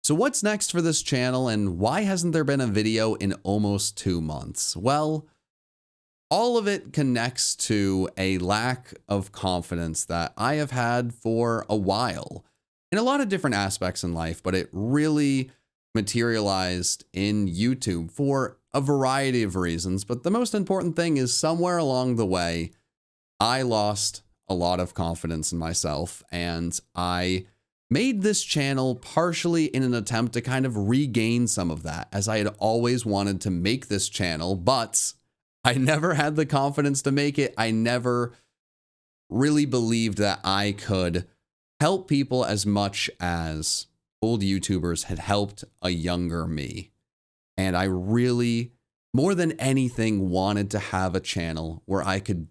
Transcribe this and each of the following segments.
So what's next for this channel and why hasn't there been a video in almost 2 months? Well, all of it connects to a lack of confidence that I have had for a while in a lot of different aspects in life, but it really materialized in YouTube for a variety of reasons. But the most important thing is somewhere along the way, I lost a lot of confidence in myself and I made this channel partially in an attempt to kind of regain some of that, as I had always wanted to make this channel, but I never had the confidence to make it. I never really believed that I could help people as much as old YouTubers had helped a younger me. And I really, more than anything, wanted to have a channel where I could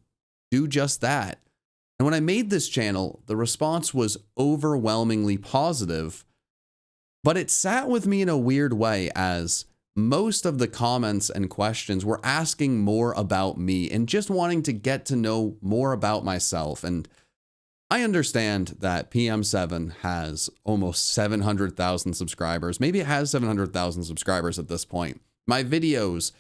do just that. And when I made this channel, the response was overwhelmingly positive, but it sat with me in a weird way, as most of the comments and questions were asking more about me and just wanting to get to know more about myself. And I understand that PM7 has almost 700,000 subscribers. Maybe it has 700,000 subscribers at this point. My videos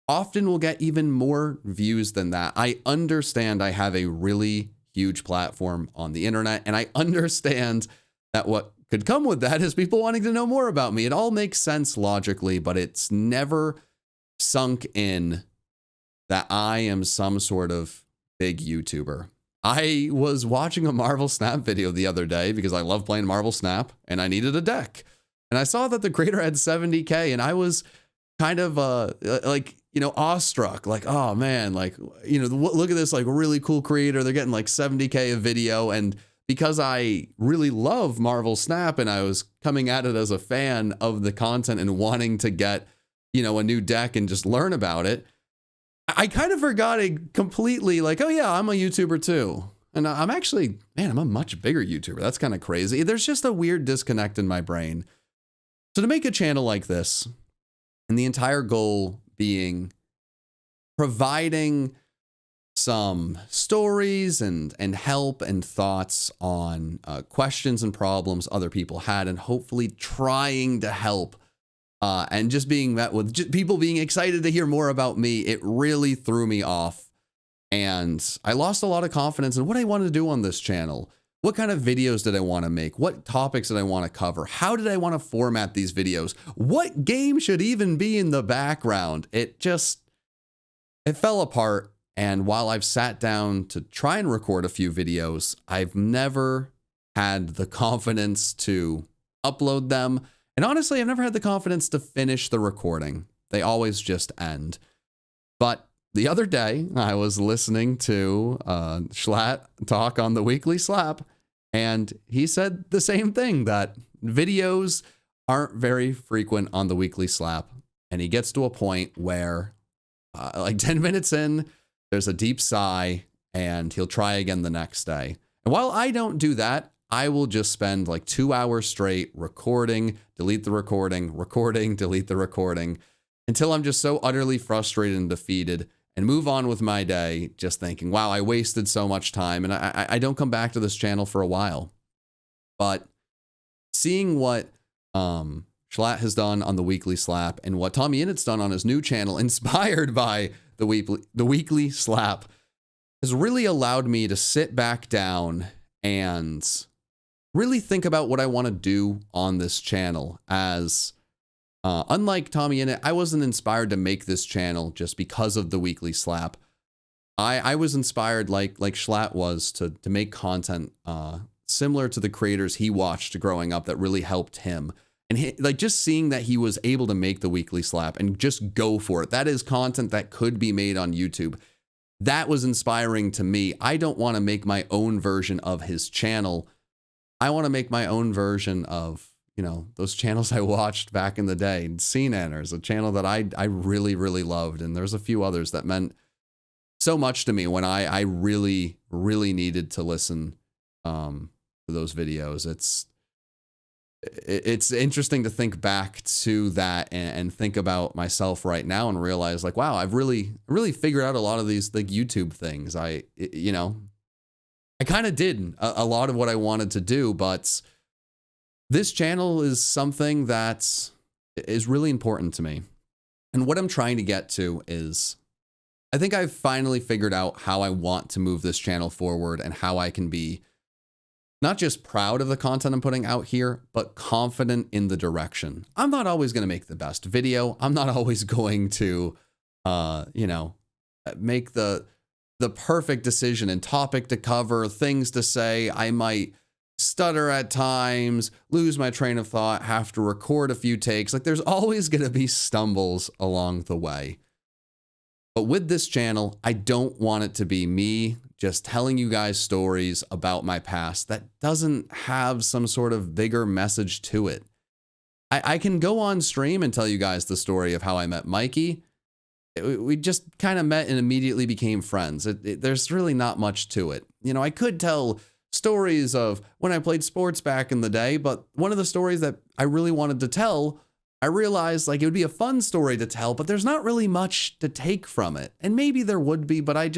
often will get even more views than that. I understand I have a really huge platform on the internet, and I understand that what could come with that is people wanting to know more about me. It all makes sense logically, but it's never sunk in that I am some sort of big YouTuber. I was watching a Marvel Snap video the other day because I love playing Marvel Snap and I needed a deck. And I saw that the creator had 70K and I was kind of awestruck, like, oh man, like, look at this like really cool creator. They're getting like 70K a video. And because I really love Marvel Snap and I was coming at it as a fan of the content and wanting to get, a new deck and just learn about it, I kind of forgot it completely, like, oh yeah, I'm a YouTuber too. And I'm actually, man, I'm a much bigger YouTuber. That's kind of crazy. There's just a weird disconnect in my brain. So to make a channel like this, and the entire goal being providing some stories and help and thoughts on questions and problems other people had, and hopefully trying to help and just being met with people being excited to hear more about me, it really threw me off. And I lost a lot of confidence in what I wanted to do on this channel. What kind of videos did I want to make? What topics did I want to cover? How did I want to format these videos? What game should even be in the background? It fell apart. And while I've sat down to try and record a few videos, I've never had the confidence to upload them. And honestly, I've never had the confidence to finish the recording. They always just end. But the other day, I was listening to Schlatt talk on the Weekly Slap, and he said the same thing, that videos aren't very frequent on the Weekly Slap. And he gets to a point where like 10 minutes in, there's a deep sigh and he'll try again the next day. And while I don't do that, I will just spend like 2 hours straight recording, delete the recording, delete the recording, until I'm just so utterly frustrated and defeated, and move on with my day, just thinking, wow, I wasted so much time. And I don't come back to this channel for a while. But seeing what Schlatt has done on the Weekly Slap and what Tommy Innit's done on his new channel, inspired by the Weekly Slap, has really allowed me to sit back down and really think about what I want to do on this channel. As unlike Tommy Innit, I wasn't inspired to make this channel just because of the Weekly Slap. I was inspired, like Schlatt was, to make content similar to the creators he watched growing up that really helped him. And like just seeing that he was able to make the Weekly Slap and just go for it. That is content that could be made on YouTube. That was inspiring to me. I don't want to make my own version of his channel. I want to make my own version of, those channels I watched back in the day. CNanners, a channel that I really, really loved. And there's a few others that meant so much to me when I really, really needed to listen to those videos. It's interesting to think back to that and think about myself right now and realize, like, wow, I've really figured out a lot of these like YouTube things. I kind of did a lot of what I wanted to do, but this channel is something that is really important to me. And what I'm trying to get to is, I think I've finally figured out how I want to move this channel forward and how I can be not just proud of the content I'm putting out here, but confident in the direction. I'm not always going to make the best video. I'm not always going to, make the perfect decision and topic to cover, things to say. I might stutter at times, lose my train of thought, have to record a few takes. Like, there's always going to be stumbles along the way. But with this channel, I don't want it to be me just telling you guys stories about my past that doesn't have some sort of bigger message to it. I can go on stream and tell you guys the story of how I met Mikey. We just kind of met and immediately became friends. There's really not much to it. You know, I could tell stories of when I played sports back in the day, but one of the stories that I really wanted to tell, I realized like it would be a fun story to tell, but there's not really much to take from it. And maybe there would be, but I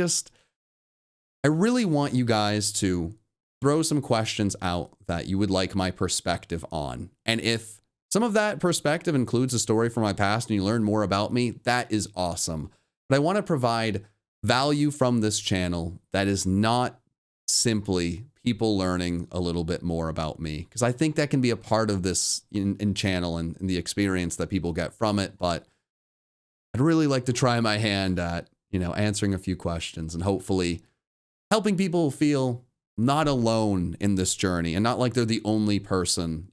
really want you guys to throw some questions out that you would like my perspective on. And if some of that perspective includes a story from my past and you learn more about me, that is awesome. But I want to provide value from this channel that is not simply people learning a little bit more about me, because I think that can be a part of this in channel and the experience that people get from it. But I'd really like to try my hand at, answering a few questions and hopefully helping people feel not alone in this journey and not like they're the only person,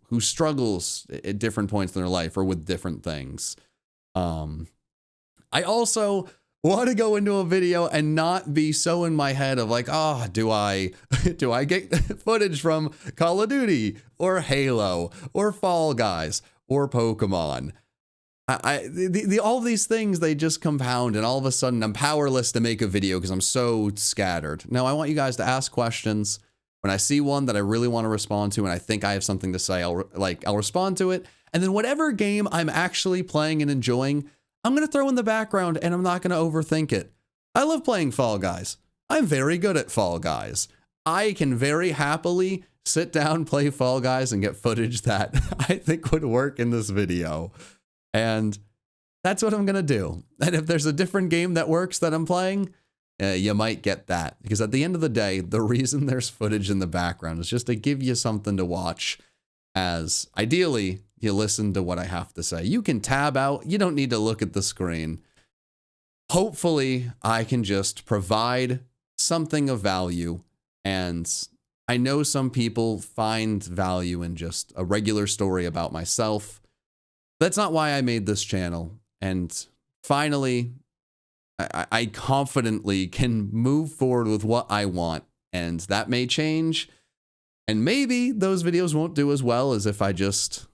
who struggles at different points in their life or with different things. I also want to go into a video and not be so in my head of like, do I get footage from Call of Duty or Halo or Fall Guys or Pokemon? All these things, they just compound, and all of a sudden I'm powerless to make a video because I'm so scattered. No, I want you guys to ask questions. When I see one that I really want to respond to and I think I have something to say, I'll respond to it. And then whatever game I'm actually playing and enjoying, I'm going to throw in the background and I'm not going to overthink it. I love playing Fall Guys. I'm very good at Fall Guys. I can very happily sit down, play Fall Guys, and get footage that I think would work in this video. And that's what I'm going to do. And if there's a different game that works that I'm playing, you might get that. Because at the end of the day, the reason there's footage in the background is just to give you something to watch, as ideally you listen to what I have to say. You can tab out. You don't need to look at the screen. Hopefully, I can just provide something of value. And I know some people find value in just a regular story about myself. That's not why I made this channel. And finally, I confidently can move forward with what I want. And that may change. And maybe those videos won't do as well as if I just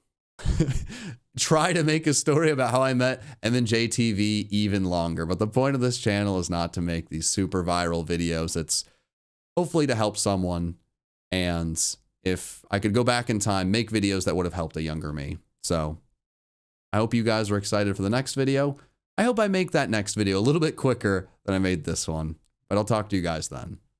try to make a story about how I met and then JTV even longer. But the point of this channel is not to make these super viral videos. It's hopefully to help someone. And if I could go back in time, make videos that would have helped a younger me. So I hope you guys are excited for the next video. I hope I make that next video a little bit quicker than I made this one, but I'll talk to you guys then.